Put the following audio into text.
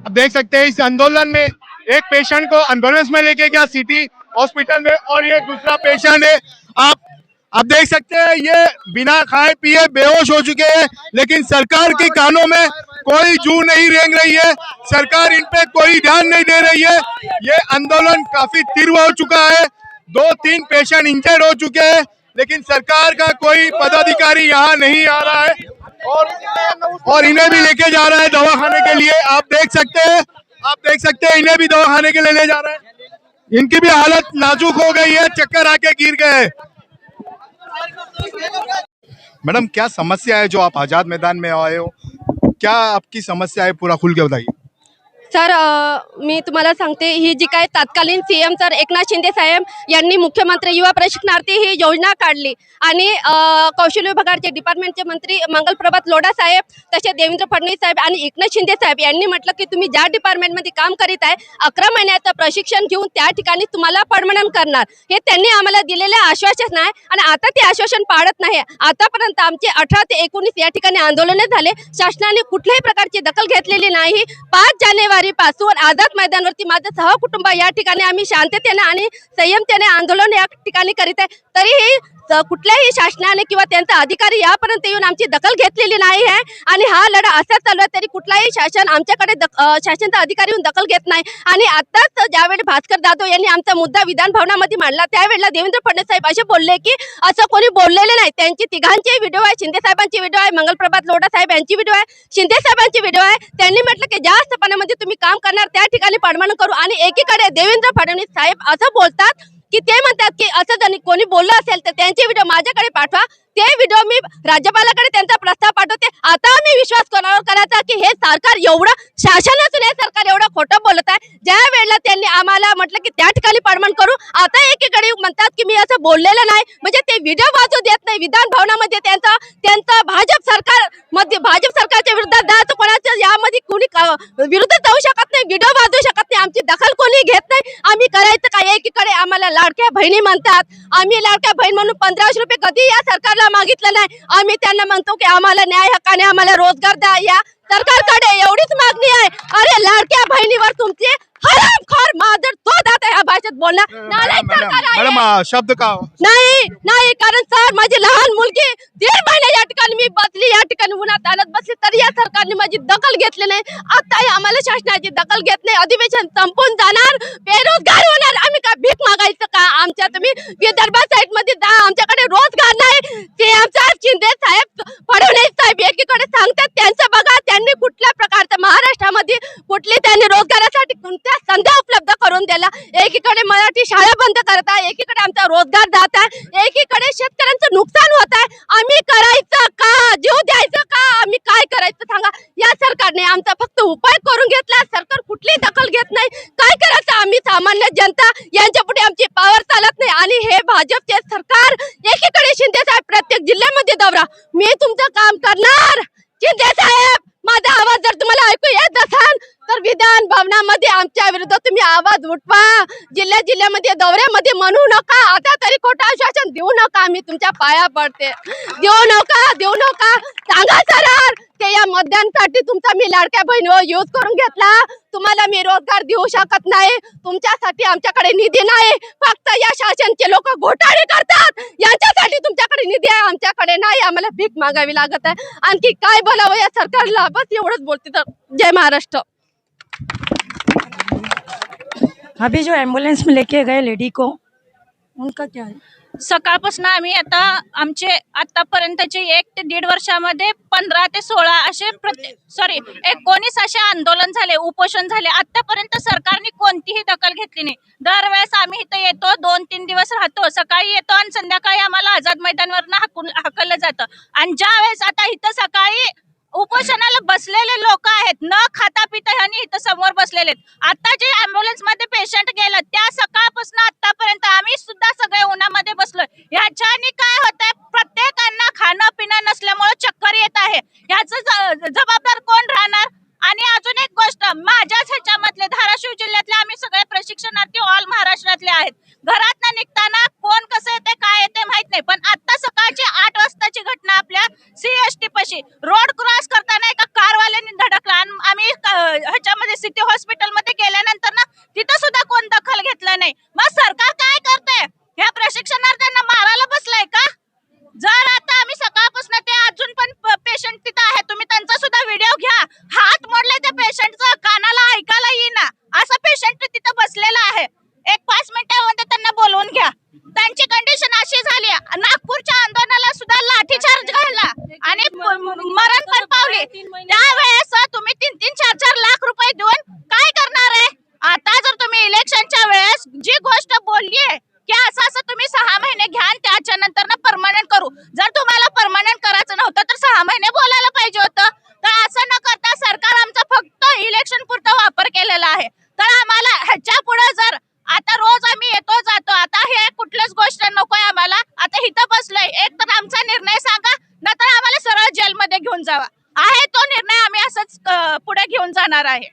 आप देख सकते हैं इस आंदोलन में एक पेशेंट को एम्बुलेंस में लेके गया सिटी हॉस्पिटल में, और ये दूसरा पेशेंट है। आप आप देख सकते हैं ये बिना खाए पिए बेहोश हो चुके हैं, लेकिन सरकार के कानों में कोई जू नहीं रेंग रही है। सरकार इन पे कोई ध्यान नहीं दे रही है। ये आंदोलन काफी तीव्र हो चुका है, 2-3 पेशेंट इंजर्ड हो चुके हैं, लेकिन सरकार का कोई पदाधिकारी यहाँ नहीं आ रहा है और इन्हें भी लेके जा रहा है दवाखाने के लिए। आप देख सकते हैं इन्हें भी दवाखाने के लिए ले जा रहे हैं। इनकी भी हालत नाजुक हो गई है, चक्कर आके गिर गए। मैडम, क्या समस्या है जो आप आजाद मैदान में आए हो? क्या आपकी समस्या है, पूरा खुल के बताइए। सर मी तुम्हाला सांगते, ही जी काय तत्कालीन सीएम सर एकनाथ शिंदे साहेब यांनी मुख्यमंत्री युवा प्रशिक्षणार्थी ही योजना काढली आणि कौशल्य विभागाचे डिपार्टमेंटचे मंत्री मंगलप्रभात लोढा साहेब, तसे देवेंद्र फडणवीस साहेब आणि एकनाथ शिंदे साहेब यांनी म्हटलं की तुम्ही ज्या डिपार्टमेंटमध्ये काम करीत आहे 11 महिन्याचं प्रशिक्षण घेऊन त्या ठिकाणी तुम्हाला परमनंट करणार, हे त्यांनी आम्हाला दिलेले आश्वासन आहे आणि आता ते आश्वासन पाळत नाही। आतापर्यंत आमचे 18 ते 19 या ठिकाणी आंदोलने झाले, शासनाने कुठल्याही प्रकारची दखल घेतलेली नाही। 5 जानेवारी पासून आझाद मैदानवरती माझं सहकुटुंब या ठिकाणी आम्ही शांततेने आणि संयमतेने आंदोलन या ठिकाणी करीत आहे, तरीही कुठल्याही शासनाने किंवा त्यांचा अधिकारी यापर्यंत येऊन आमची दखल घेतलेली नाही आहे आणि हा लढा असा चालू आहे, तरी कुठलाही शासन आमच्याकडे शासनाचा अधिकारी येऊन दखल घेत नाही। आणि आताच ज्यावेळी भास्कर जाधव यांनी आमचा मुद्दा विधान भवनामध्ये मांडला, त्यावेळेला देवेंद्र फडणवीस साहेब असे बोलले की असं कोणी बोललेले नाही। त्यांची तिघांचे व्हिडिओ आहे, शिंदे साहेबांची व्हिडिओ आहे, मंगलप्रभात लोढा साहेब यांची व्हिडिओ आहे, शिंदे साहेबांची व्हिडिओ आहे। त्यांनी म्हटलं की ज्या स्थापनेमध्ये तुम्ही काम करणार त्या ठिकाणी परमनंट करू, आणि एकीकडे देवेंद्र फडणवीस साहेब असं बोलतात की ते म्हणतात की असं जर कोणी बोललं असेल तर त्यांचे व्हिडिओ माझ्याकडे पाठवा, ते व्हिडिओ मी राज्यपालाकडे त्यांचा प्रस्ताव पाठवते। आता आम्ही विश्वास कोणावर करायचा की हे सरकार एवढं शासनाचं हे सरकार एवढं खोटं बोलत आहे। ज्या वेळेला त्यांनी आम्हाला म्हटलं की त्या ठिकाणी परमनंट करू, आता एकीकडे म्हणतात की मी असं बोललेलं नाही, म्हणजे ते व्हिडिओ वाचू देत नाही। विधान भवनामध्ये त्यांचा भाजप सरकारच्या विरोधात जायचं, कोणाच्या यामध्ये कोणी विरुद्ध जाऊ शकत नाही, व्हिडिओ वाजवू शकत नाही, आमची दखल कोणी घेत नाही। आम्ही करायचं काय? एकीकडे आम्हाला लाडक्या बहिणी म्हणतात, आम्ही लाडक्या बहीण म्हणून 1500 रुपये कधी या सरकारला मागितलं नाही। आम्ही त्यांना म्हणतो की आम्हाला न्याय हक्काने आम्हाला रोजगार द्या, या सरकारकडे एवढीच मागणी आहे। अरे लाडक्या बहिणीवर तुमचे हरामखोर मादर तो दाता या भाषेत बोलणार नालायक सरकार आहे। मॅडम, शब्द का नाही, कारण सर माझी लहान मुलगी 1.5 महिने या ठिकाणी मी बसली, या ठिकाणी उन्हात आणत बसली, तरी या सरकारने माझी दखल घेतली नाही। आता आम्हाला शासनाची दखल घेत नाही, अधिवेशन संपून जाणार, बेरोजगार होणार, आम्ही काय भीक मागायचं का? आमच्या तुम्ही विदर्भ साईड मध्ये जा, आमच्याकडे रोजगार नाही। सीएम साहेब, शिंदे साहेब, फडणवीस साहेब एकीकडे सांगतात त्यांचं बघा, त्यांनी कुठल्या प्रकारचं महाराष्ट्रामध्ये कुठली त्यांनी रोजगारासाठी कोणत्या संधी उपलब्ध करून दिला। एकीकडे मराठी शाळा बंद करत आहे, एकीकडे आमचा रोजगार जात आहे, एकीकडे शेतकऱ्यांचं नुकसान होत आहे। आम्ही करायचं का? जीव द्यायचं का? आम्ही काय करायचं सांगा? या सरकारने आमचा फक्त उपाय करून घेतला, सरकार कुठली दखल घेत नाही। काय करायचं? आम्ही सामान्य जनता यांच्या पुढे आमची पावर चालत नाही। आणि हे भाजपचे सरकार, एकीकडे शिंदे साहेब प्रत्येक जिल्ह्यामध्ये दौरा, मी तुमचं काम करणार। शिंदे साहेब, माझा आवाज जर तुम्हाला ऐकू येत असेल तर विधान भवनामध्ये आमच्या विरुद्ध तुम्ही आवाज उठवा, जिल्ह्यामध्ये दौऱ्यामध्ये म्हणू नका, आता तरी खोटं आश्वासन देऊ नका, आम्ही तुमच्या पाया पडते। देऊ नका सांगा सरळ, ते या मतदानासाठी तुमचा मी लाडक्या बहिणीवर यूज करून घेतला, तुम्हाला मी रोजगार देऊ शकत नाही, तुमच्यासाठी आमच्याकडे निधी नाही, फक्त या शासनचे लोक घोटाळे करतात, यांच्यासाठी तुमच्याकडे निधी आहे, आमच्याकडे नाही, आम्हाला भीक मागावी लागत आहे। आणखी काय बोलावं या सरकारला? बस एवढंच बोलते। तर जय महाराष्ट्र। अभी जो एम्बुलेंस में लेके गए लेडी को, उनका क्या है? सकाळपासून आम्ही आता आमचे आतापर्यंतचे 1 ते 1.5 वर्षामध्ये 15 ते 16 असे 19 असे आंदोलन झाले, उपोषण झाले। आतापर्यंत सरकारने कोणतीही दखल घेतली नाही। दरवेळेस आम्ही इथं येतो, 2-3 दिवस राहतो, सकाळी येतो आणि संध्याकाळी आम्हाला आझाद मैदानवरनं हाकललं जातं। आणि ज्या वेळेस आता इथं सकाळी उपोषणाला बसलेले लोक आहेत, न खाता पिता ह्यांनी इथं समोर बसलेले आहेत। आता जे अँब्युलन्स मध्ये पेशंट गेलं, त्या सकाळपासून आतापर्यंत आम्ही सुद्धा सगळे उन्हामध्ये बसलोय। ह्याच्याने काय होतंय, प्रत्येकांना खाणं पिणं नसल्यामुळे चक्कर येत आहे, ह्याचं जबाबदार कोण राहणार? आणि अजून एक गोष्ट, माझ्याच ह्याच्यामधले धाराशिव जिल्ह्यातले आम्ही सगळे प्रशिक्षणार्थी ऑल महाराष्ट्रातले आहेत। घरात निघताना कोण कसं येते काय येते माहित नाही, पण आता सकाळची 8 वाजताची घटना आपल्या CST पाशी रोड क्रॉस करताना एका कारवाल्याने धडकला आणि आम्ही ह्याच्यामध्ये सिटी हॉस्पिटलमध्ये गेल्यानंतर ना तिथं सुद्धा कोण दखल घेतला नाही. मग सरकार काय करते? ह्या प्रशिक्षणार्थ्यांना मारायला बसलाय का? जर आता आम्ही सकाळपासून ते अजून पण पेशंट तिथं आहे, तुम्ही त्यांचा सुद्धा व्हिडिओ घ्या. हात मोडलाय त्या पेशंटचा, कानाला ऐकायला येईना असं पेशंट तिथं बसलेला आहे. एक 5 मिनिटामध्ये त्यांना बोलवून घ्या. त्यांची कंडिशन अशी झाली, नागपूरच्या आंदोलनाला सुद्धा लाठीचार्ज घालला आणि मरण पण पावली. त्यावेळेस तुम्ही 3-3, 4-4 लाख रुपये देऊन काय करणार आहे? आता जर तुम्ही इलेक्शनच्या वेळेस जी गोष्ट बोललीये की असं असं तुम्ही 6 महिने घ्या आणि त्याच्या नंतर ना परमनंट करू, जर तुम्हाला परमनंट करायचं नव्हतं तर 6 महिने बोलायला पाहिजे होतं. तर असं न करता सरकार आमचा फक्त इलेक्शन पुरता वापर केलेला आहे. तर आम्हाला ह्याच्या पुढे जर आता रोज आम्ही येतो जातो, आता हे कुठलीच गोष्ट नकोय आम्हाला. आता इथं बसलोय, एक तर आमचा निर्णय सांगा, नंतर आम्हाला सरळ जेलमध्ये घेऊन जावा. आहे तो निर्णय आम्ही असंच पुढे घेऊन जाणार आहे.